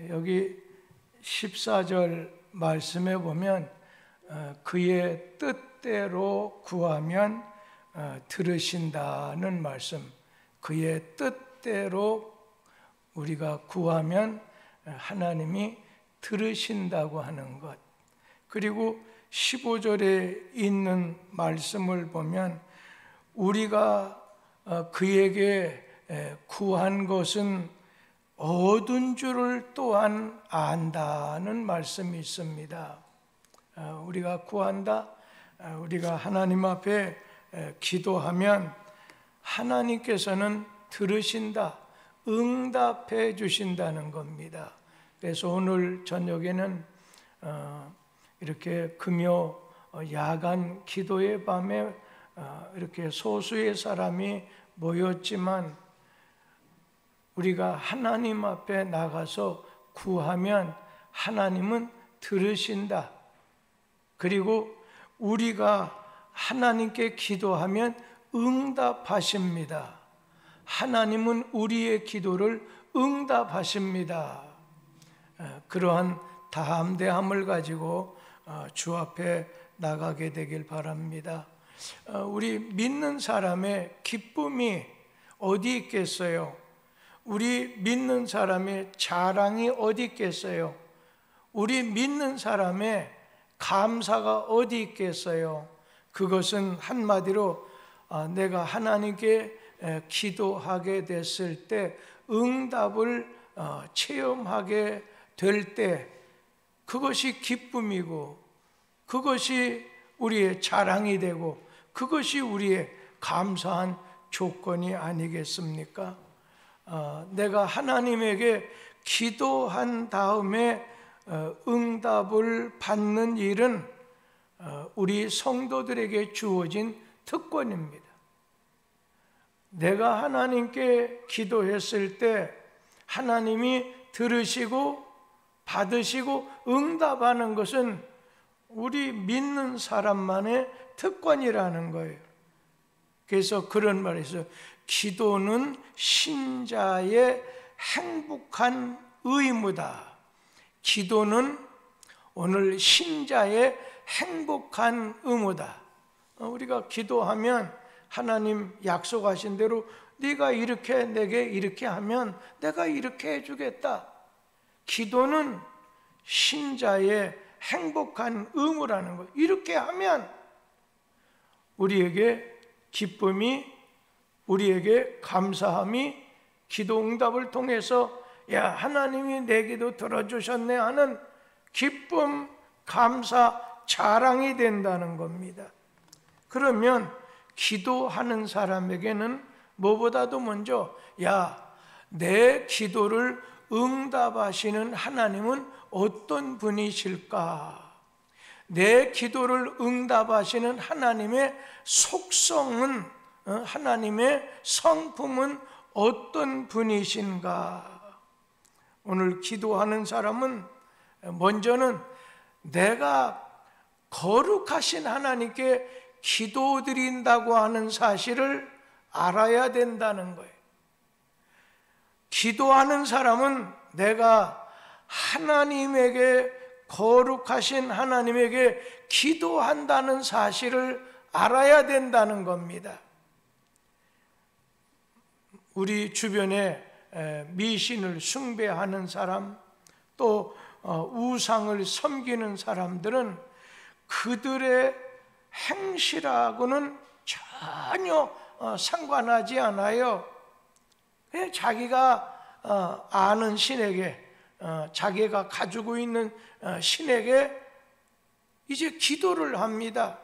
여기 14절 말씀에 보면 그의 뜻대로 구하면 들으신다는 말씀, 그의 뜻대로 우리가 구하면 하나님이 들으신다고 하는 것. 그리고 15절에 있는 말씀을 보면 우리가 그에게 구한 것은 얻은 줄을 또한 안다는 말씀이 있습니다. 우리가 구한다, 우리가 하나님 앞에 기도하면 하나님께서는 들으신다, 응답해 주신다는 겁니다. 그래서 오늘 저녁에는 이렇게 금요 야간 기도의 밤에 이렇게 소수의 사람이 모였지만 우리가 하나님 앞에 나가서 구하면 하나님은 들으신다. 그리고 우리가 하나님께 기도하면 응답하십니다. 하나님은 우리의 기도를 응답하십니다. 그러한 담대함을 가지고 주 앞에 나가게 되길 바랍니다. 우리 믿는 사람의 기쁨이 어디 있겠어요? 우리 믿는 사람의 자랑이 어디 있겠어요? 우리 믿는 사람의 감사가 어디 있겠어요? 그것은 한마디로 내가 하나님께 기도하게 됐을 때 응답을 체험하게 될 때 그것이 기쁨이고 그것이 우리의 자랑이 되고 그것이 우리의 감사한 조건이 아니겠습니까? 내가 하나님에게 기도한 다음에 응답을 받는 일은 우리 성도들에게 주어진 특권입니다. 내가 하나님께 기도했을 때 하나님이 들으시고 받으시고 응답하는 것은 우리 믿는 사람만의 특권이라는 거예요. 그래서 그런 말이 있어요. 기도는 신자의 행복한 의무다. 기도는 오늘 신자의 행복한 의무다. 우리가 기도하면 하나님 약속하신 대로 네가 이렇게 내게 이렇게 하면 내가 이렇게 해주겠다. 기도는 신자의 행복한 의무라는 거예요. 이렇게 하면 우리에게 기쁨이, 우리에게 감사함이 기도 응답을 통해서 야 하나님이 내 기도 들어주셨네 하는 기쁨, 감사, 자랑이 된다는 겁니다. 그러면 기도하는 사람에게는 무엇보다도 먼저 야 내 기도를 응답하시는 하나님은 어떤 분이실까? 내 기도를 응답하시는 하나님의 속성은, 하나님의 성품은 어떤 분이신가? 오늘 기도하는 사람은 먼저는 내가 거룩하신 하나님께 기도드린다고 하는 사실을 알아야 된다는 거예요. 기도하는 사람은 내가 하나님에게, 거룩하신 하나님에게 기도한다는 사실을 알아야 된다는 겁니다. 우리 주변에 미신을 숭배하는 사람, 또 우상을 섬기는 사람들은 그들의 행실하고는 전혀 상관하지 않아요. 자기가 아는 신에게, 자기가 가지고 있는 신에게 이제 기도를 합니다.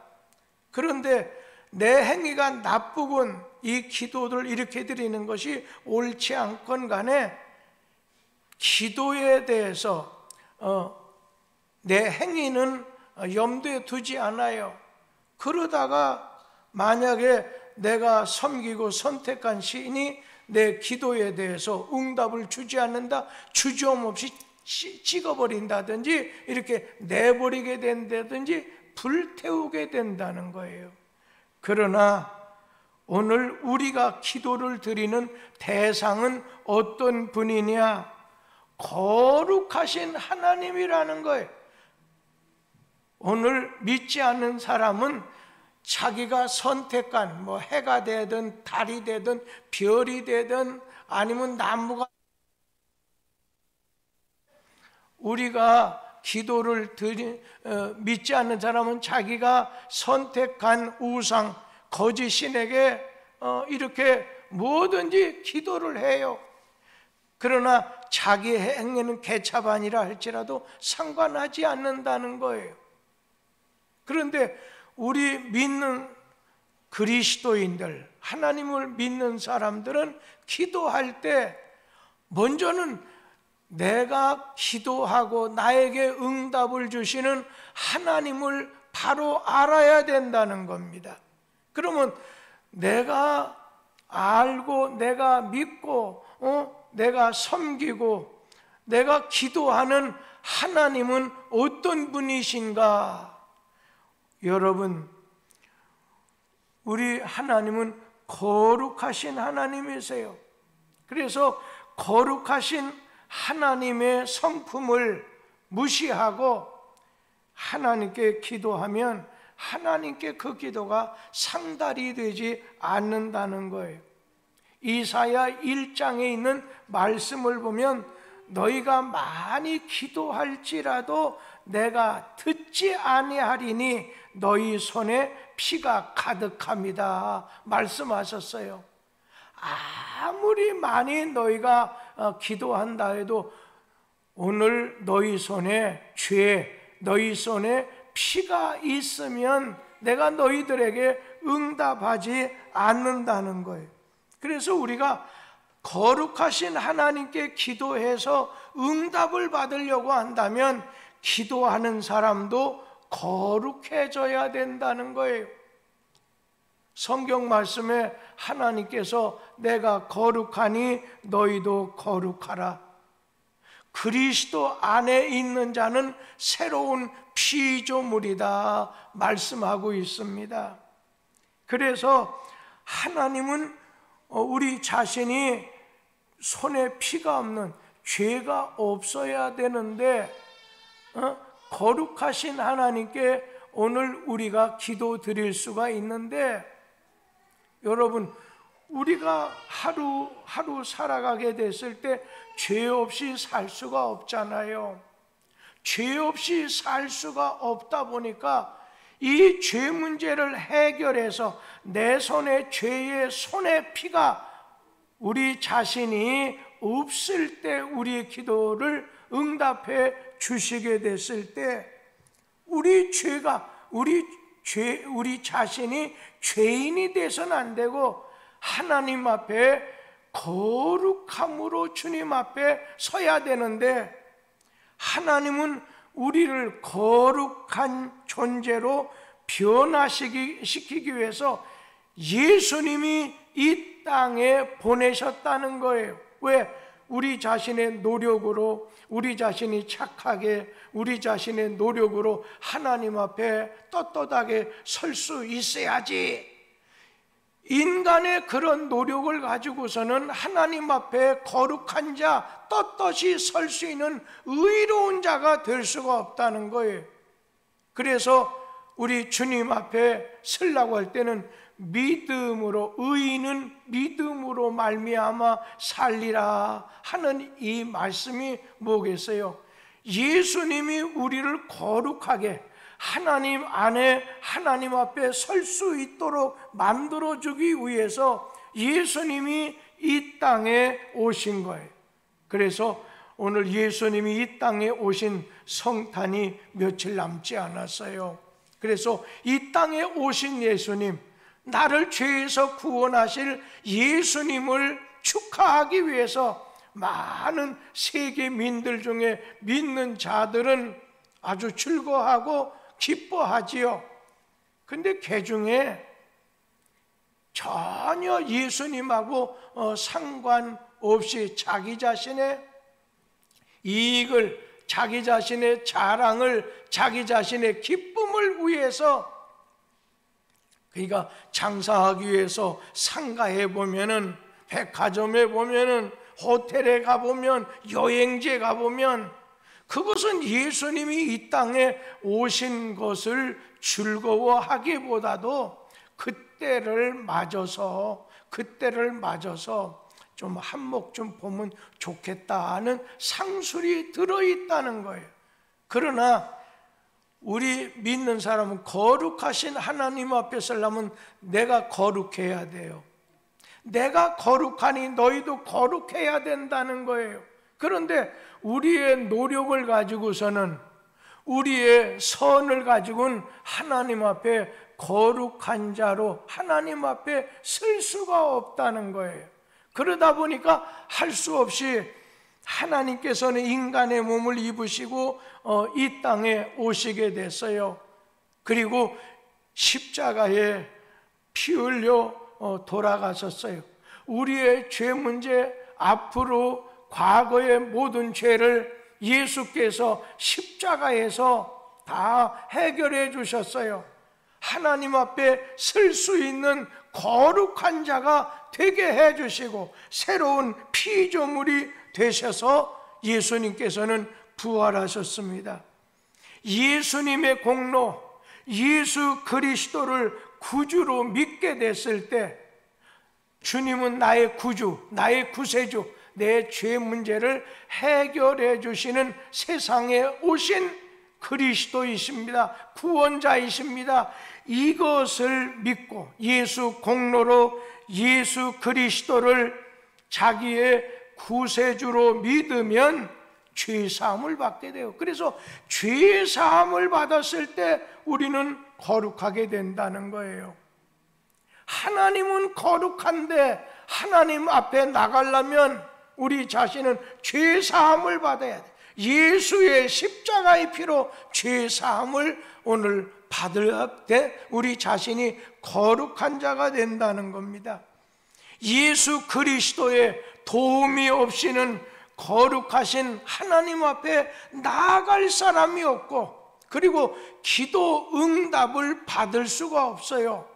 그런데 내 행위가 나쁘건 이 기도를 이렇게 드리는 것이 옳지 않건 간에 기도에 대해서 내 행위는 염두에 두지 않아요. 그러다가 만약에 내가 섬기고 선택한 신이 내 기도에 대해서 응답을 주지 않는다, 주저없이 찍어버린다든지 이렇게 내버리게 된다든지 불태우게 된다는 거예요. 그러나 오늘 우리가 기도를 드리는 대상은 어떤 분이냐? 거룩하신 하나님이라는 거예요. 오늘 믿지 않는 사람은 자기가 선택한 해가 되든 달이 되든 별이 되든 아니면 나무가, 우리가 기도를 믿지 않는 사람은 자기가 선택한 우상, 거짓 신에게 이렇게 뭐든지 기도를 해요. 그러나 자기 행위는 개차반이라 할지라도 상관하지 않는다는 거예요. 그런데 우리 믿는 그리스도인들, 하나님을 믿는 사람들은 기도할 때 먼저는 내가 기도하고 나에게 응답을 주시는 하나님을 바로 알아야 된다는 겁니다. 그러면 내가 알고 내가 믿고 내가 섬기고 내가 기도하는 하나님은 어떤 분이신가? 여러분, 우리 하나님은 거룩하신 하나님이세요. 그래서 거룩하신 하나님의 성품을 무시하고 하나님께 기도하면 하나님께 그 기도가 상달이 되지 않는다는 거예요. 이사야 1장에 있는 말씀을 보면 너희가 많이 기도할지라도 내가 듣지 아니하리니 너희 손에 피가 가득합니다 말씀하셨어요. 아무리 많이 너희가 기도한다 해도 오늘 너희 손에 너희 손에 피가 있으면 내가 너희들에게 응답하지 않는다는 거예요. 그래서 우리가 거룩하신 하나님께 기도해서 응답을 받으려고 한다면 기도하는 사람도 거룩해져야 된다는 거예요. 성경 말씀에 하나님께서 내가 거룩하니 너희도 거룩하라. 그리스도 안에 있는 자는 새로운 피조물이다 말씀하고 있습니다. 그래서 하나님은 우리 자신이 손에 피가 없는 죄가 없어야 되는데 거룩하신 하나님께 오늘 우리가 기도 드릴 수가 있는데, 여러분, 우리가 하루 살아가게 됐을 때 죄 없이 살 수가 없잖아요. 죄 없이 살 수가 없다 보니까 이 죄 문제를 해결해서 내 손에 죄의 손의 피가 우리 자신이 없을 때 우리의 기도를 응답해 주시게 됐을 때 우리 자신이 죄인이 돼서는 안 되고 하나님 앞에 거룩함으로 주님 앞에 서야 되는데, 하나님은 우리를 거룩한 존재로 변화시키기 위해서 예수님이 이 땅에 보내셨다는 거예요. 왜? 우리 자신의 노력으로, 우리 자신이 착하게, 우리 자신의 노력으로 하나님 앞에 떳떳하게 설 수 있어야지. 인간의 그런 노력을 가지고서는 하나님 앞에 거룩한 자, 떳떳이 설 수 있는 의로운 자가 될 수가 없다는 거예요. 그래서 우리 주님 앞에 서려고 할 때는 믿음으로, 의인은 믿음으로 말미암아 살리라 하는 이 말씀이 뭐겠어요? 예수님이 우리를 거룩하게 하나님 안에, 하나님 앞에 설 수 있도록 만들어주기 위해서 예수님이 이 땅에 오신 거예요. 그래서 오늘 예수님이 이 땅에 오신 성탄이 며칠 남지 않았어요. 그래서 이 땅에 오신 예수님, 나를 죄에서 구원하실 예수님을 축하하기 위해서 많은 세계민들 중에 믿는 자들은 아주 즐거워하고 기뻐하지요. 근데 그 중에 전혀 예수님하고 상관없이 자기 자신의 이익을, 자기 자신의 자랑을, 자기 자신의 기쁨을 위해서, 그러니까 장사하기 위해서 상가에 보면은, 백화점에 보면은 호텔에 가보면, 여행지에 가보면 그것은 예수님이 이 땅에 오신 것을 즐거워하기보다도 그때를 맞아서 좀 한몫 좀 보면 좋겠다 하는 상술이 들어있다는 거예요. 그러나 우리 믿는 사람은 거룩하신 하나님 앞에 서려면 내가 거룩해야 돼요. 내가 거룩하니 너희도 거룩해야 된다는 거예요. 그런데 우리의 노력을 가지고서는, 우리의 선을 가지고는 하나님 앞에 거룩한 자로 하나님 앞에 설 수가 없다는 거예요. 그러다 보니까 할 수 없이 하나님께서는 인간의 몸을 입으시고 이 땅에 오시게 됐어요. 그리고 십자가에 피 흘려 돌아가셨어요. 우리의 죄 문제, 앞으로 과거의 모든 죄를 예수께서 십자가에서 다 해결해 주셨어요. 하나님 앞에 설 수 있는 거룩한 자가 되게 해 주시고 새로운 피조물이 되셔서 예수님께서는 부활하셨습니다. 예수님의 공로, 예수 그리스도를 구주로 믿게 됐을 때 주님은 나의 구주, 나의 구세주, 내 죄 문제를 해결해 주시는 세상에 오신 그리스도이십니다. 구원자이십니다. 이것을 믿고 예수 공로로 예수 그리스도를 자기의 구세주로 믿으면 죄사함을 받게 돼요. 그래서 죄사함을 받았을 때 우리는 거룩하게 된다는 거예요. 하나님은 거룩한데 하나님 앞에 나가려면 우리 자신은 죄사함을 받아야 돼. 예수의 십자가의 피로 죄사함을 오늘 받을 때 우리 자신이 거룩한 자가 된다는 겁니다. 예수 그리스도의 도움이 없이는 거룩하신 하나님 앞에 나아갈 사람이 없고, 그리고 기도 응답을 받을 수가 없어요.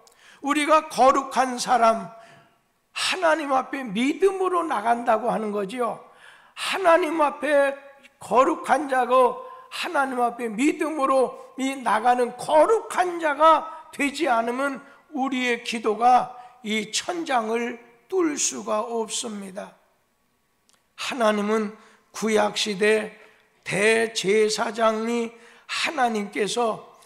우리가 거룩한 사람, 하나님 앞에 믿음으로 나간다고 하는 거지요. 하나님 앞에 거룩한 자고 하나님 앞에 믿음으로 나가는 거룩한 자가 되지 않으면 우리의 기도가 이 천장을 뚫을 수가 없습니다. 하나님은 구약시대 대제사장이 하나님께서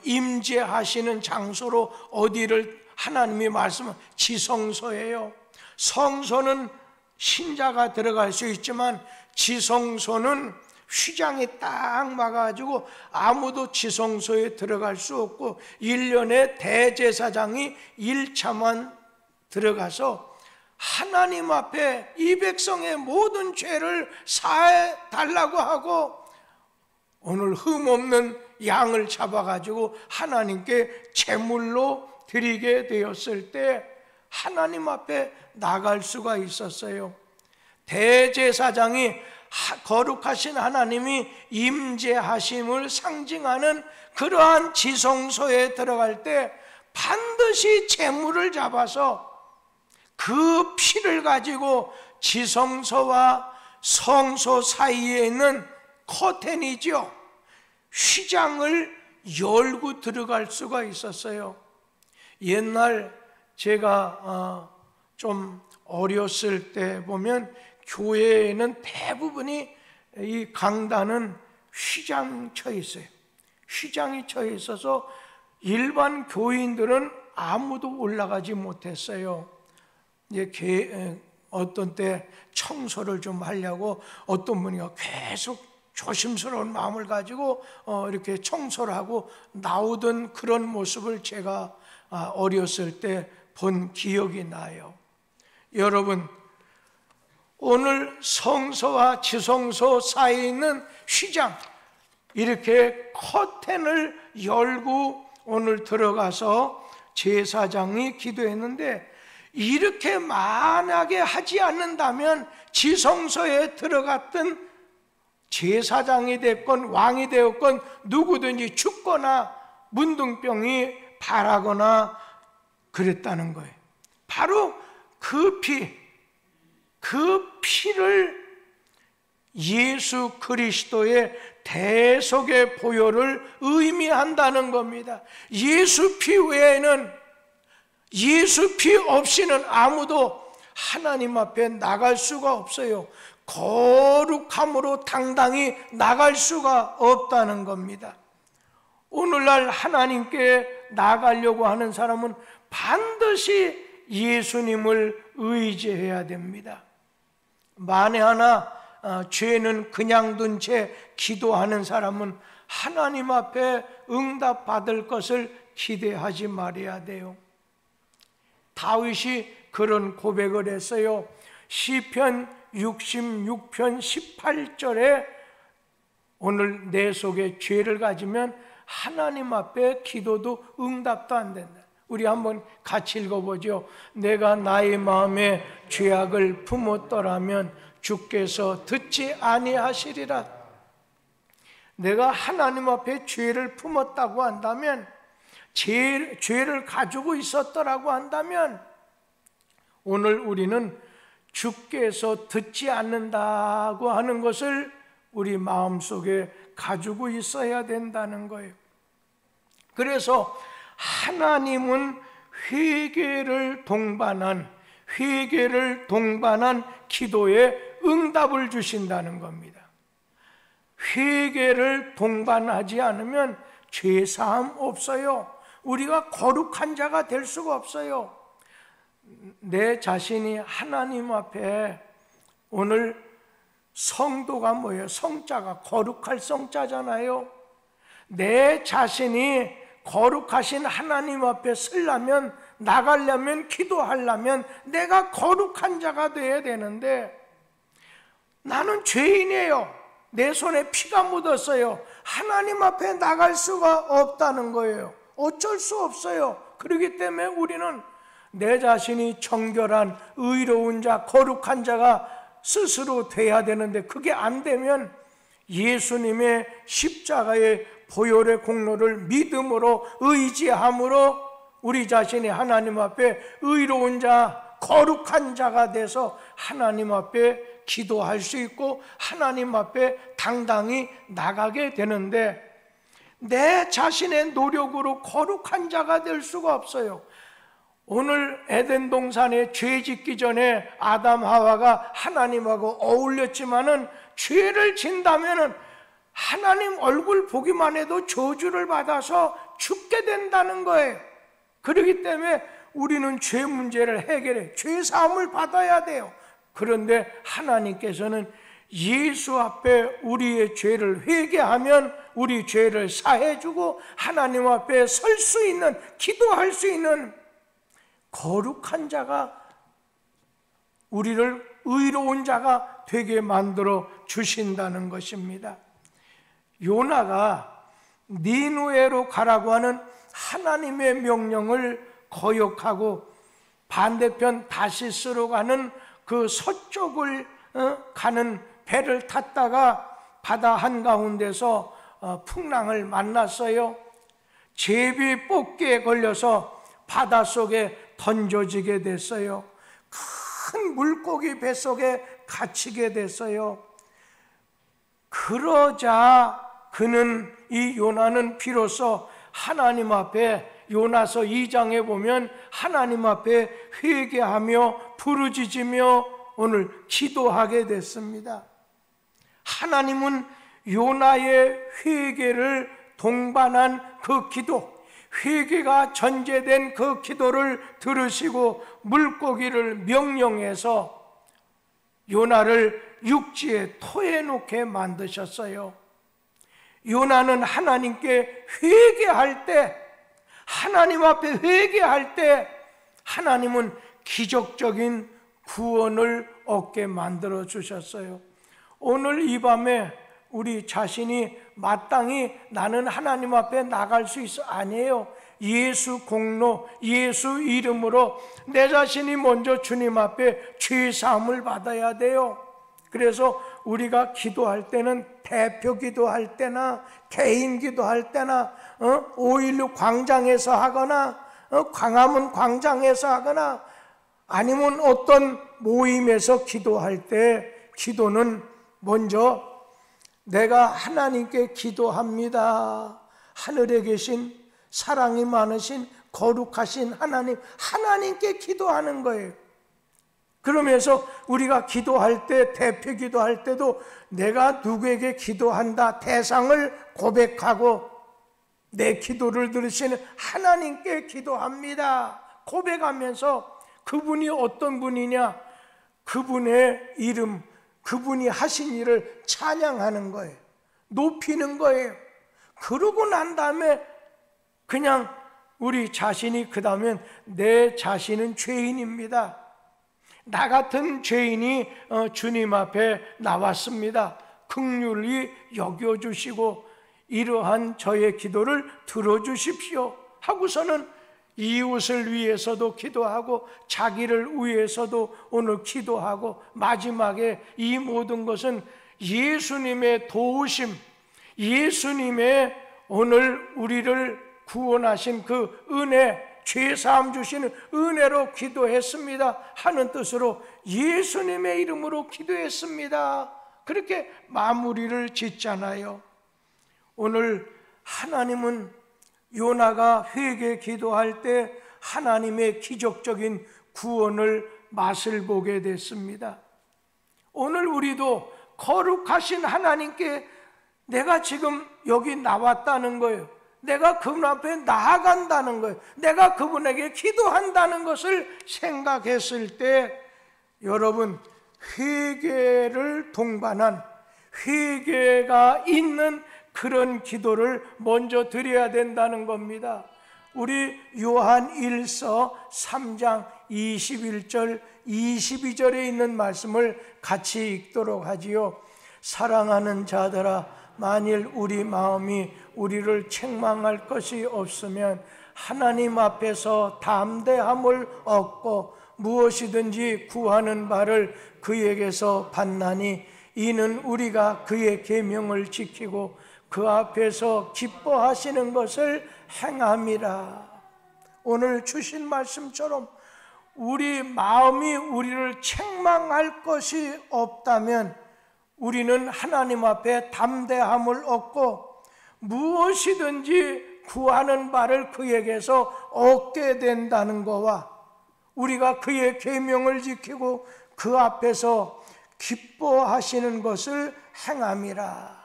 임재하시는 장소로 어디를 하나님이 말씀은 지성소예요. 성소는 신자가 들어갈 수 있지만 지성소는 휘장이 딱 막아가지고 아무도 지성소에 들어갈 수 없고 1년에 대제사장이 1차만 들어가서 하나님 앞에 이 백성의 모든 죄를 사해 달라고 하고 오늘 흠없는 양을 잡아가지고 하나님께 제물로 드리게 되었을 때 하나님 앞에 나갈 수가 있었어요. 대제사장이 거룩하신 하나님이 임재하심을 상징하는 그러한 지성소에 들어갈 때 반드시 제물을 잡아서 그 피를 가지고 지성소와 성소 사이에 있는 커튼이죠, 휘장을 열고 들어갈 수가 있었어요. 옛날 제가 좀 어렸을 때 보면 교회에는 대부분이 이 강단은 휘장 쳐 있어요. 휘장이 쳐 있어서 일반 교인들은 아무도 올라가지 못했어요. 이제 어떤 때 청소를 좀 하려고 어떤 분이 계속 조심스러운 마음을 가지고 이렇게 청소를 하고 나오던 그런 모습을 제가 어렸을 때 본 기억이 나요. 여러분, 오늘 성소와 지성소 사이에 있는 휘장, 이렇게 커튼을 열고 오늘 들어가서 제사장이 기도했는데, 이렇게 만약에 하지 않는다면 지성소에 들어갔던 제사장이 됐건 왕이 되었건 누구든지 죽거나 문둥병이 발하거나 그랬다는 거예요. 바로 그 피, 그 피를 예수 그리스도의 대속의 보혈을 의미한다는 겁니다. 예수 피 외에는, 예수 피 없이는 아무도 하나님 앞에 나갈 수가 없어요. 거룩함으로 당당히 나갈 수가 없다는 겁니다. 오늘날 하나님께 나가려고 하는 사람은 반드시 예수님을 의지해야 됩니다. 만에 하나 죄는 그냥 둔 채 기도하는 사람은 하나님 앞에 응답받을 것을 기대하지 말아야 돼요. 다윗이 그런 고백을 했어요. 시편 66편 18절에 오늘 내 속에 죄를 가지면 하나님 앞에 기도도 응답도 안 된다. 우리 한번 같이 읽어보죠. 내가 나의 마음에 죄악을 품었더라면 주께서 듣지 아니하시리라. 내가 하나님 앞에 죄를 품었다고 한다면, 죄를 가지고 있었더라고 한다면, 오늘 우리는 주께서 듣지 않는다고 하는 것을 우리 마음속에 가지고 있어야 된다는 거예요. 그래서 하나님은 회개를 동반한 기도에 응답을 주신다는 겁니다. 회개를 동반하지 않으면 죄사함 없어요. 우리가 거룩한 자가 될 수가 없어요. 내 자신이 하나님 앞에, 오늘 성도가 뭐예요? 성자가 거룩할 성자잖아요. 내 자신이 거룩하신 하나님 앞에 서려면, 나가려면, 기도하려면 내가 거룩한 자가 되어야 되는데, 나는 죄인이에요. 내 손에 피가 묻었어요. 하나님 앞에 나갈 수가 없다는 거예요. 어쩔 수 없어요. 그렇기 때문에 우리는 내 자신이 정결한 의로운 자, 거룩한 자가 스스로 돼야 되는데, 그게 안 되면 예수님의 십자가의 보혈의 공로를 믿음으로, 의지함으로 우리 자신이 하나님 앞에 의로운 자, 거룩한 자가 돼서 하나님 앞에 기도할 수 있고 하나님 앞에 당당히 나가게 되는데, 내 자신의 노력으로 거룩한 자가 될 수가 없어요. 오늘 에덴 동산에 죄 짓기 전에 아담 하와가 하나님하고 어울렸지만은 죄를 진다면은 하나님 얼굴 보기만 해도 저주를 받아서 죽게 된다는 거예요. 그렇기 때문에 우리는 죄 문제를 해결해 죄 사함을 받아야 돼요. 그런데 하나님께서는 예수 앞에 우리의 죄를 회개하면 우리 죄를 사해주고 하나님 앞에 설 수 있는, 기도할 수 있는 거룩한 자가, 우리를 의로운 자가 되게 만들어 주신다는 것입니다. 요나가 니느웨로 가라고 하는 하나님의 명령을 거역하고 반대편 다시스로 가는 그 서쪽을 가는 배를 탔다가 바다 한가운데서 풍랑을 만났어요. 제비 뽑기에 걸려서 바닷속에 던져지게 됐어요. 큰 물고기 뱃속에 갇히게 됐어요. 그러자 이 요나는 비로소 하나님 앞에, 요나서 2장에 보면 하나님 앞에 회개하며 부르짖으며 오늘 기도하게 됐습니다. 하나님은 요나의 회개를 동반한 그 기도, 회개가 전제된 그 기도를 들으시고 물고기를 명령해서 요나를 육지에 토해놓게 만드셨어요. 요나는 하나님께 회개할 때, 하나님 앞에 회개할 때 하나님은 기적적인 구원을 얻게 만들어 주셨어요. 오늘 이 밤에 우리 자신이 마땅히 나는 하나님 앞에 나갈 수 있어? 아니에요. 예수 공로, 예수 이름으로 내 자신이 먼저 주님 앞에 죄 사함을 받아야 돼요. 그래서 우리가 기도할 때는, 대표 기도할 때나 개인 기도할 때나 5.16 광장에서 하거나 광화문 광장에서 하거나 아니면 어떤 모임에서 기도할 때 기도는 먼저 내가 하나님께 기도합니다. 하늘에 계신 사랑이 많으신 거룩하신 하나님께 기도하는 거예요. 그러면서 우리가 기도할 때, 대표 기도할 때도 내가 누구에게 기도한다 대상을 고백하고 내 기도를 들으시는 하나님께 기도합니다 고백하면서 그분이 어떤 분이냐, 그분의 이름, 그분이 하신 일을 찬양하는 거예요. 높이는 거예요. 그러고 난 다음에 그냥 우리 자신이, 그 다음엔 내 자신은 죄인입니다. 나 같은 죄인이 주님 앞에 나왔습니다. 긍휼히 여겨주시고 이러한 저의 기도를 들어주십시오 하고서는 이웃을 위해서도 기도하고 자기를 위해서도 오늘 기도하고, 마지막에 이 모든 것은 예수님의 도우심, 예수님의 오늘 우리를 구원하신 그 은혜, 죄사함 주시는 은혜로 기도했습니다 하는 뜻으로 예수님의 이름으로 기도했습니다. 그렇게 마무리를 짓잖아요. 오늘 하나님은 요나가 회개 기도할 때 하나님의 기적적인 구원을 맛을 보게 됐습니다. 오늘 우리도 거룩하신 하나님께 내가 지금 여기 나왔다는 거예요. 내가 그분 앞에 나아간다는 거예요. 내가 그분에게 기도한다는 것을 생각했을 때 여러분, 회개를 동반한, 회개가 있는 그런 기도를 먼저 드려야 된다는 겁니다. 우리 요한 1서 3장 21절 22절에 있는 말씀을 같이 읽도록 하지요. 사랑하는 자들아, 만일 우리 마음이 우리를 책망할 것이 없으면 하나님 앞에서 담대함을 얻고 무엇이든지 구하는 바를 그에게서 받나니 이는 우리가 그의 계명을 지키고 그 앞에서 기뻐하시는 것을 행함이라. 오늘 주신 말씀처럼 우리 마음이 우리를 책망할 것이 없다면 우리는 하나님 앞에 담대함을 얻고 무엇이든지 구하는 바를 그에게서 얻게 된다는 것과 우리가 그의 계명을 지키고 그 앞에서 기뻐하시는 것을 행함이라.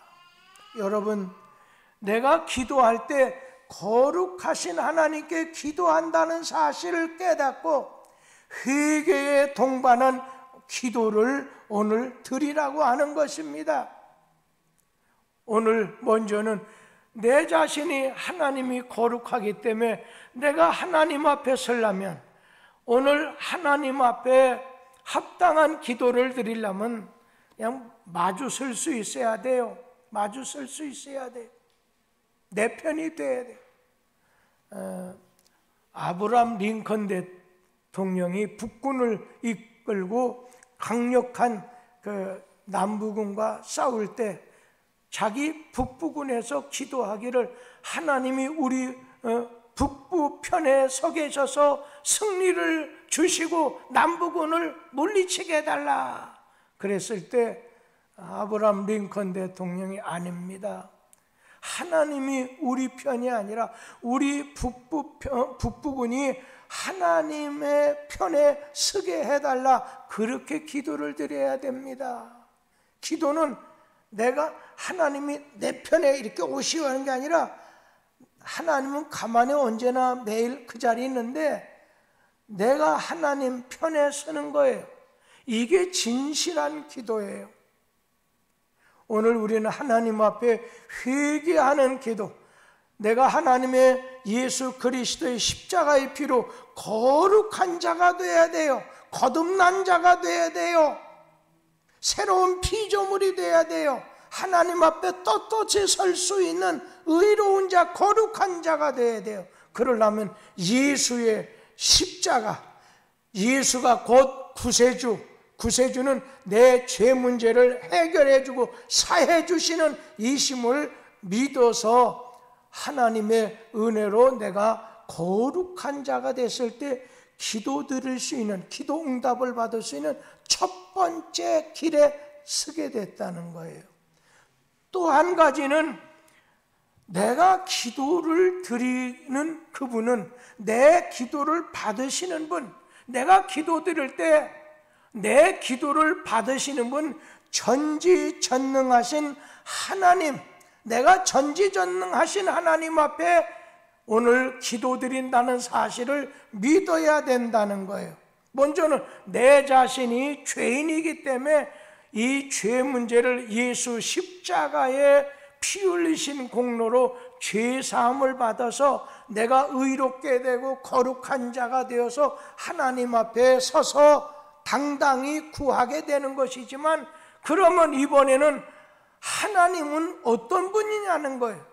여러분, 내가 기도할 때 거룩하신 하나님께 기도한다는 사실을 깨닫고 회개에 동반한 기도를 오늘 드리라고 하는 것입니다. 오늘 먼저는 내 자신이 하나님이 거룩하기 때문에 내가 하나님 앞에 서려면, 오늘 하나님 앞에 합당한 기도를 드리려면 그냥 마주 설 수 있어야 돼요. 마주 설 수 있어야 돼요. 내 편이 돼야 돼요. 아브라함 링컨 대통령이 북군을 이끌고 강력한 그 남부군과 싸울 때 자기 북부군에서 기도하기를, 하나님이 우리 북부 편에 서 계셔서 승리를 주시고 남부군을 물리치게 해달라 그랬을 때 아브라함 링컨 대통령이 아닙니다. 하나님이 우리 편이 아니라 우리 북부군이 하나님의 편에 서게 해달라, 그렇게 기도를 드려야 됩니다. 기도는 내가 하나님이 내 편에 이렇게 오시오 하는 게 아니라 하나님은 가만히 언제나 매일 그 자리에 있는데 내가 하나님 편에 서는 거예요. 이게 진실한 기도예요. 오늘 우리는 하나님 앞에 회개하는 기도, 내가 하나님의 예수 그리스도의 십자가의 피로 거룩한 자가 되어야 돼요. 거듭난 자가 되어야 돼요. 새로운 피조물이 되어야 돼요. 하나님 앞에 떳떳이 설 수 있는 의로운 자, 거룩한 자가 되어야 돼요. 그러려면 예수의 십자가, 예수가 곧 구세주는 내 죄 문제를 해결해 주고 사해 주시는 이심을 믿어서 하나님의 은혜로 내가 거룩한 자가 됐을 때 기도 드릴 수 있는, 기도 응답을 받을 수 있는 첫 번째 길에 서게 됐다는 거예요. 또 한 가지는 내가 기도를 드리는 그분은, 내 기도를 받으시는 분, 내가 기도 드릴 때 내 기도를 받으시는 분, 전지전능하신 하나님, 내가 전지전능하신 하나님 앞에 오늘 기도드린다는 사실을 믿어야 된다는 거예요. 먼저는 내 자신이 죄인이기 때문에 이 죄 문제를 예수 십자가에 피 흘리신 공로로 죄 사함을 받아서 내가 의롭게 되고 거룩한 자가 되어서 하나님 앞에 서서 당당히 구하게 되는 것이지만, 그러면 이번에는 하나님은 어떤 분이냐는 거예요.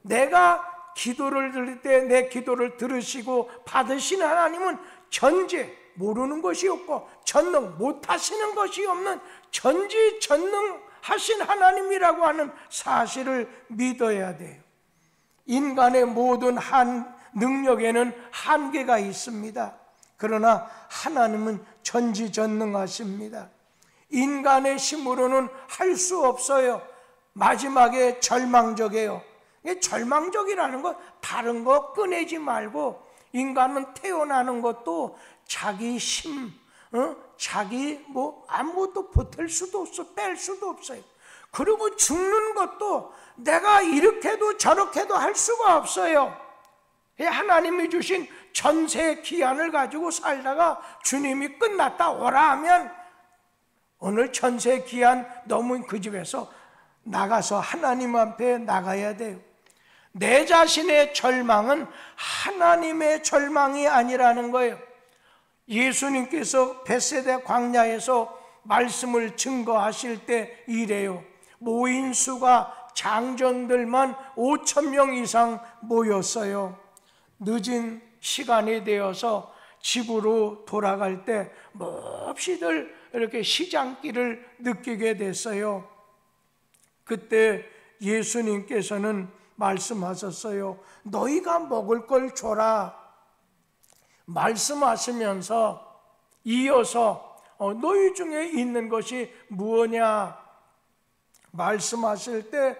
내가 기도를 드릴 때 내 기도를 들으시고 받으시는 하나님은 전지, 모르는 것이 없고 전능, 못하시는 것이 없는 전지전능하신 하나님이라고 하는 사실을 믿어야 돼요. 인간의 모든 능력에는 한계가 있습니다. 그러나 하나님은 전지전능하십니다. 인간의 힘으로는 할 수 없어요. 마지막에 절망적이에요. 절망적이라는 건 다른 거 꺼내지 말고, 인간은 태어나는 것도 자기 힘, 자기 아무것도 보탤 수도 없어, 뺄 수도 없어요. 그리고 죽는 것도 내가 이렇게도 저렇게도 할 수가 없어요. 하나님이 주신 전세 기한을 가지고 살다가 주님이 끝났다 오라 하면 오늘 전세 기한 넘은 그 집에서 나가서 하나님 앞에 나가야 돼요. 내 자신의 절망은 하나님의 절망이 아니라는 거예요. 예수님께서 벳세다 광야에서 말씀을 증거하실 때 이래요. 모인 수가 장전들만 5,000명 이상 모였어요. 늦은 시간이 되어서 집으로 돌아갈 때 몹시들 이렇게 시장길을 느끼게 됐어요. 그때 예수님께서는 말씀하셨어요. 너희가 먹을 걸 줘라. 말씀하시면서 이어서 너희 중에 있는 것이 무엇냐 말씀하실 때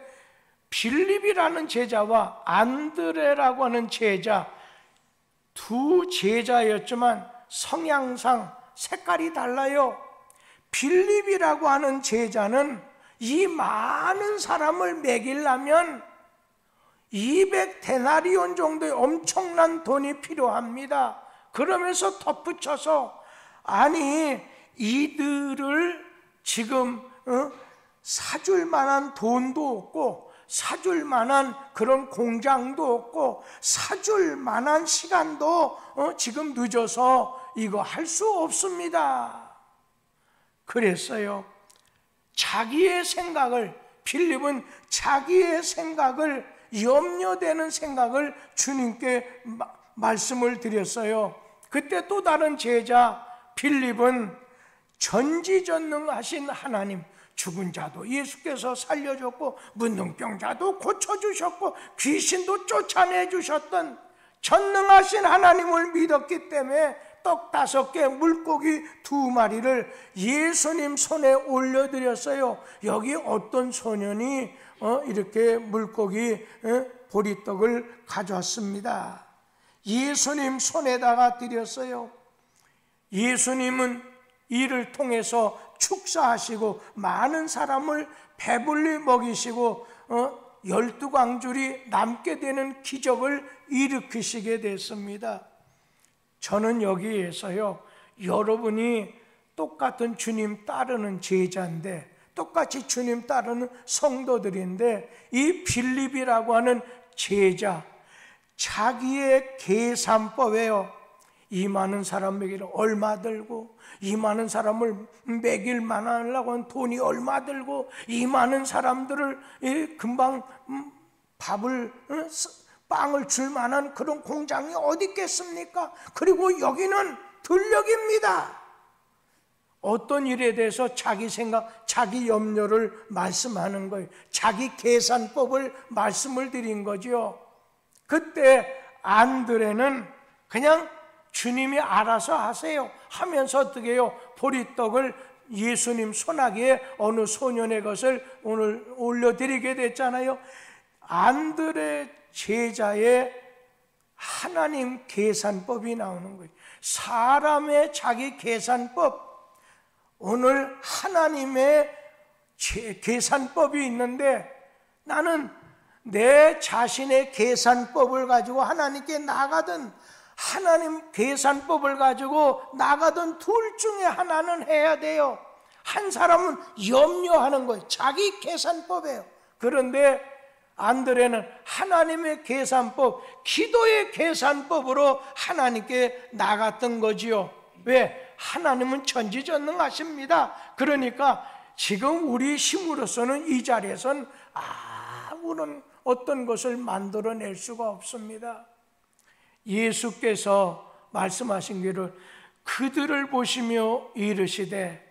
빌립이라는 제자와 안드레라고 하는 제자, 두 제자였지만 성향상 색깔이 달라요. 빌립이라고 하는 제자는 이 많은 사람을 먹이려면 200데나리온 정도의 엄청난 돈이 필요합니다. 그러면서 덧붙여서 아니 이들을 지금 사줄 만한 돈도 없고 사줄 만한 그런 공장도 없고 사줄 만한 시간도 지금 늦어서 이거 할 수 없습니다. 그랬어요. 자기의 생각을, 빌립은 자기의 생각을, 염려되는 생각을 주님께 말씀을 드렸어요. 그때 또 다른 제자 빌립은 전지전능하신 하나님, 죽은 자도 예수께서 살려줬고 문둥병자도 고쳐주셨고 귀신도 쫓아내주셨던 전능하신 하나님을 믿었기 때문에 떡 5개, 물고기 2마리를 예수님 손에 올려드렸어요. 여기 어떤 소년이 이렇게 물고기 보리떡을 가져왔습니다. 예수님 손에다가 드렸어요. 예수님은 이를 통해서 축사하시고 많은 사람을 배불리 먹이시고 12광줄이 남게 되는 기적을 일으키시게 됐습니다. 저는 여기에서요, 여러분이 똑같은 주님 따르는 제자인데, 똑같이 주님 따르는 성도들인데, 이 빌립이라고 하는 제자, 자기의 계산법에요, 이 많은 사람 먹이려 얼마 들고, 이 많은 사람을 먹일 만하려고 하는 돈이 얼마 들고, 이 많은 사람들을 금방 빵을 줄 만한 그런 공장이 어디 있겠습니까? 그리고 여기는 들녘입니다. 어떤 일에 대해서 자기 생각, 자기 염려를 말씀하는 거예요. 자기 계산법을 말씀을 드린 거죠. 그때 안드레는 그냥 주님이 알아서 하세요 하면서 어떻게 해요? 보리떡을 예수님 손아귀에 어느 소년의 것을 오늘 올려드리게 됐잖아요. 안드레 제자의 하나님 계산법이 나오는 거예요. 사람의 자기 계산법, 오늘 하나님의 계산법이 있는데 나는 내 자신의 계산법을 가지고 하나님께 나가든 하나님 계산법을 가지고 나가든 둘 중에 하나는 해야 돼요. 한 사람은 염려하는 거예요. 자기 계산법이에요. 그런데 안드레는 하나님의 계산법, 기도의 계산법으로 하나님께 나갔던 거지요. 왜? 하나님은 전지전능하십니다. 그러니까 지금 우리 힘으로서는 이 자리에선 아무런 어떤 것을 만들어낼 수가 없습니다. 예수께서 말씀하신 길을 그들을 보시며 이르시되,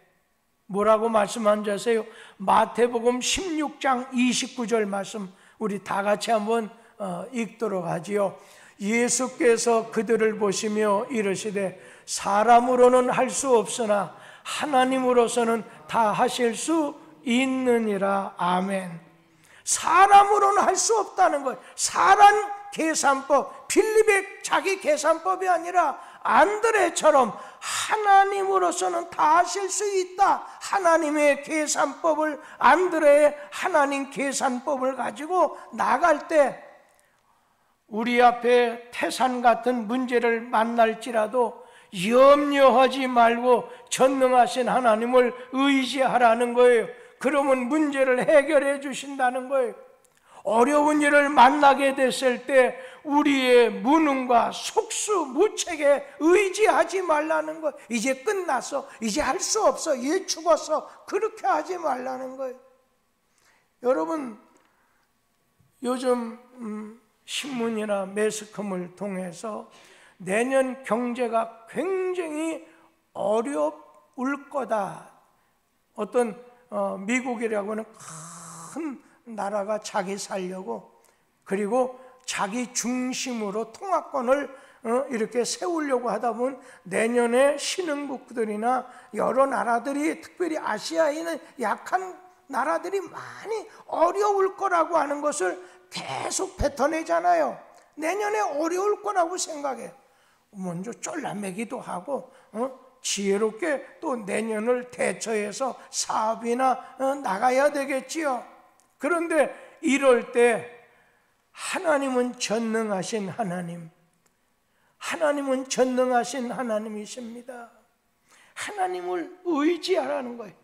뭐라고 말씀한 줄 아세요? 마태복음 16장 29절 말씀 우리 다 같이 한번 읽도록 하지요. 예수께서 그들을 보시며 이르시되 사람으로는 할 수 없으나 하나님으로서는 다 하실 수 있느니라. 아멘. 사람으로는 할 수 없다는 거예요. 사람 계산법, 빌립의 자기 계산법이 아니라 안드레처럼 하나님으로서는 다 하실 수 있다. 하나님의 계산법을, 안드레의 하나님 계산법을 가지고 나갈 때 우리 앞에 태산 같은 문제를 만날지라도 염려하지 말고 전능하신 하나님을 의지하라는 거예요. 그러면 문제를 해결해 주신다는 거예요. 어려운 일을 만나게 됐을 때 우리의 무능과 속수무책에 의지하지 말라는 거예요. 이제 끝났어, 이제 할 수 없어, 얘 죽었어, 그렇게 하지 말라는 거예요. 여러분, 요즘 신문이나 매스컴을 통해서 내년 경제가 굉장히 어려울 거다. 어떤 미국이라고 하는 큰 나라가 자기 살려고, 그리고 자기 중심으로 통화권을 이렇게 세우려고 하다 보면 내년에 신흥국들이나 여러 나라들이, 특별히 아시아에 있는 약한 나라들이 많이 어려울 거라고 하는 것을 계속 뱉어내잖아요. 내년에 어려울 거라고 생각해요. 먼저 쫄라매기도 하고 지혜롭게 또 내년을 대처해서 사업이나 나가야 되겠지요. 그런데 이럴 때 하나님은 전능하신 하나님, 하나님은 전능하신 하나님이십니다. 하나님을 의지하라는 거예요.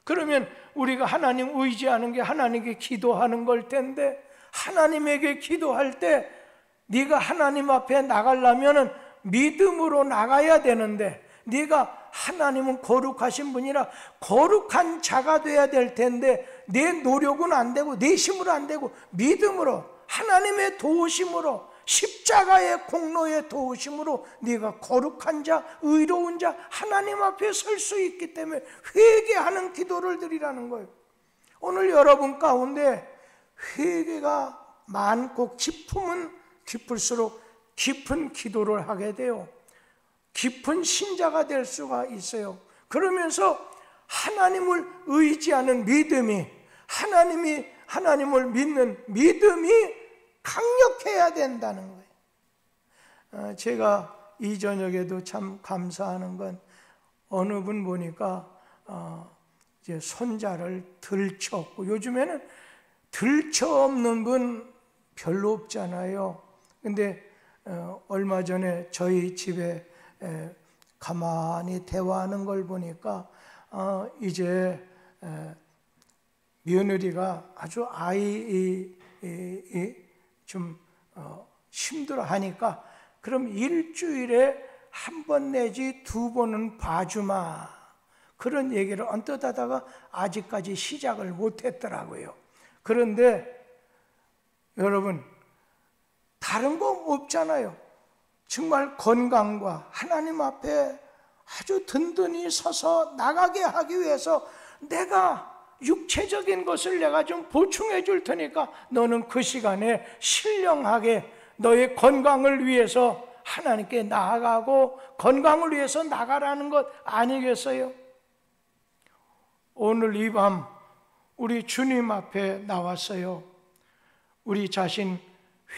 그러면 우리가 하나님 의지하는 게 하나님께 기도하는 걸 텐데, 하나님에게 기도할 때 네가 하나님 앞에 나가려면 믿음으로 나가야 되는데, 네가 하나님은 거룩하신 분이라 거룩한 자가 돼야 될 텐데 내 노력은 안 되고 내 힘으로 안 되고 믿음으로, 하나님의 도우심으로, 십자가의 공로의 도우심으로 네가 거룩한 자, 의로운 자, 하나님 앞에 설 수 있기 때문에 회개하는 기도를 드리라는 거예요. 오늘 여러분 가운데 회개가 많고 깊으면 깊을수록 깊은 기도를 하게 돼요. 깊은 신자가 될 수가 있어요. 그러면서 하나님을 의지하는 믿음이, 하나님을 믿는 믿음이 강력해야 된다는 거예요. 제가 이 저녁에도 참 감사하는 건 어느 분 보니까 이제 손자를 들쳐없고, 요즘에는 들쳐없는 분 별로 없잖아요. 근데 얼마 전에 저희 집에 가만히 대화하는 걸 보니까 이제 며느리가 아주 아이 좀 힘들어하니까 그럼 일주일에 한 번 내지 두 번은 봐주마, 그런 얘기를 언뜻 하다가 아직까지 시작을 못했더라고요. 그런데 여러분, 다른 거 없잖아요. 정말 건강과 하나님 앞에 아주 든든히 서서 나가게 하기 위해서 내가 육체적인 것을 내가 좀 보충해 줄 테니까 너는 그 시간에 신령하게 너의 건강을 위해서 하나님께 나아가고 건강을 위해서 나가라는 것 아니겠어요? 오늘 이 밤 우리 주님 앞에 나왔어요. 우리 자신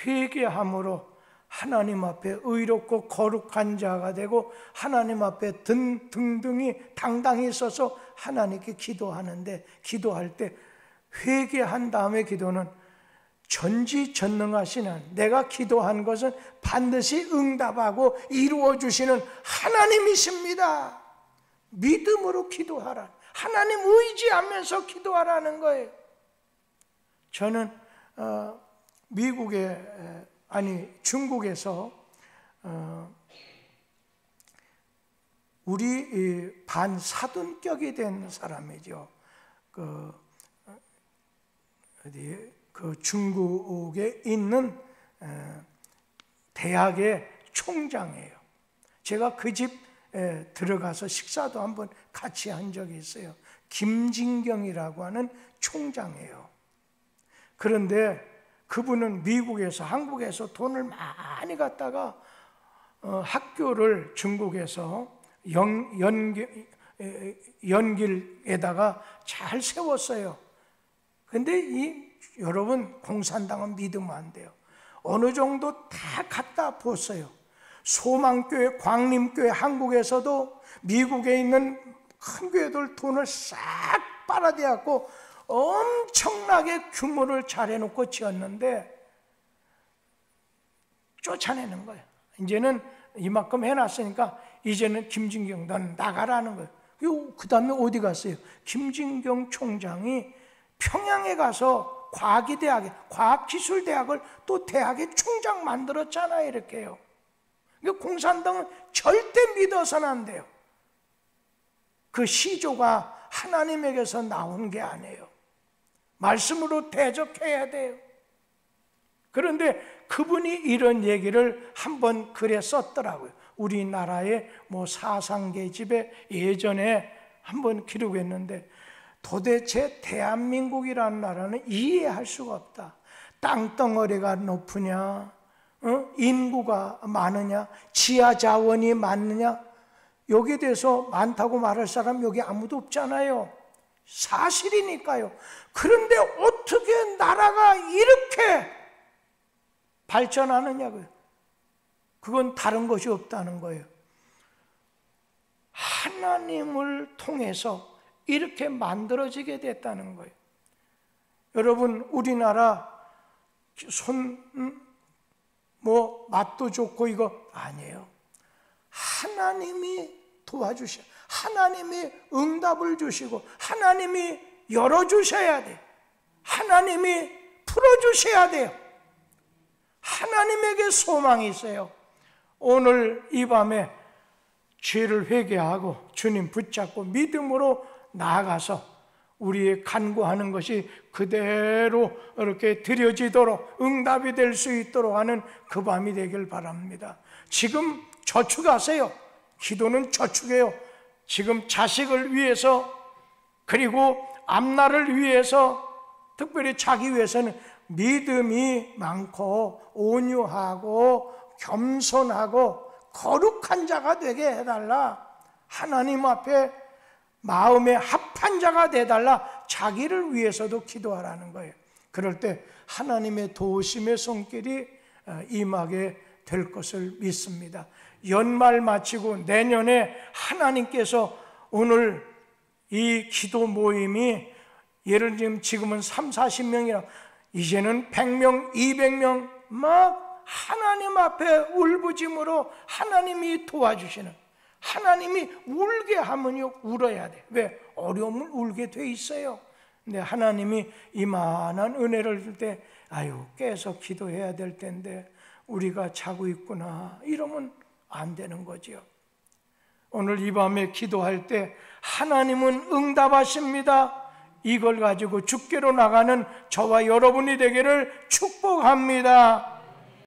회개함으로 하나님 앞에 의롭고 거룩한 자가 되고 하나님 앞에 등등이 당당히 서서 하나님께 기도하는데, 기도할 때 회개한 다음에 기도는 전지전능하시는, 내가 기도한 것은 반드시 응답하고 이루어 주시는 하나님이십니다. 믿음으로 기도하라. 하나님 의지하면서 기도하라는 거예요. 저는 중국에서 우리 반 사돈격이 된 사람이죠. 그 중국에 있는 대학의 총장이에요. 제가 그 집 들어가서 식사도 한번 같이 한 적이 있어요. 김진경이라고 하는 총장이에요. 그런데 그분은 미국에서, 한국에서 돈을 많이 갖다가 학교를 중국에서 연길에다가 잘 세웠어요. 근데 여러분, 공산당은 믿으면 안 돼요. 어느 정도 다 갖다 부었어요. 소망교회, 광림교회, 한국에서도 미국에 있는 큰 교회들 돈을 싹 빨아대갖고 엄청나게 규모를 잘 해놓고 지었는데 쫓아내는 거예요. 이제는 이만큼 해놨으니까 이제는 김진경 넌 나가라는 거예요. 그 다음에 어디 갔어요? 김진경 총장이 평양에 가서 과학기술대학을 또 대학의 총장 만들었잖아요. 이렇게요. 공산당은 절대 믿어서는 안 돼요. 그 시조가 하나님에게서 나온 게 아니에요. 말씀으로 대적해야 돼요. 그런데 그분이 이런 얘기를 한번 글에 썼더라고요. 우리나라의 사상계집에 예전에 한번 기록했는데, 도대체 대한민국이라는 나라는 이해할 수가 없다. 땅덩어리가 높으냐, 인구가 많으냐, 지하 자원이 많느냐, 여기에 대해서 많다고 말할 사람 여기 아무도 없잖아요. 사실이니까요. 그런데 어떻게 나라가 이렇게 발전하느냐고요. 그건 다른 것이 없다는 거예요. 하나님을 통해서 이렇게 만들어지게 됐다는 거예요. 여러분, 우리나라 맛도 좋고 이거 아니에요. 하나님이 도와주셔. 하나님이 응답을 주시고 하나님이 열어주셔야 돼요. 하나님이 풀어주셔야 돼요. 하나님에게 소망이 있어요. 오늘 이 밤에 죄를 회개하고 주님 붙잡고 믿음으로 나아가서 우리의 간구하는 것이 그대로 이렇게 드려지도록 응답이 될 수 있도록 하는 그 밤이 되길 바랍니다. 지금 저축하세요. 기도는 저축해요. 지금 자식을 위해서, 그리고 앞날을 위해서, 특별히 자기 위해서는 믿음이 많고 온유하고 겸손하고 거룩한 자가 되게 해달라. 하나님 앞에 마음에 합한 자가 되달라. 자기를 위해서도 기도하라는 거예요. 그럴 때 하나님의 도우심의 손길이 임하게 될 것을 믿습니다. 연말 마치고 내년에 하나님께서 오늘 이 기도 모임이 예를 들면 지금은 3, 40명이라 이제는 100명, 200명 막 하나님 앞에 울부짖음으로 하나님이 도와주시는, 하나님이 울게 하면요 울어야 돼. 왜? 어려움을 울게 돼 있어요. 근데 하나님이 이만한 은혜를 줄 때 깨서 기도해야 될 텐데 우리가 자고 있구나 이러면 안 되는 거죠. 오늘 이 밤에 기도할 때 하나님은 응답하십니다. 이걸 가지고 주께로 나가는 저와 여러분이 되기를 축복합니다.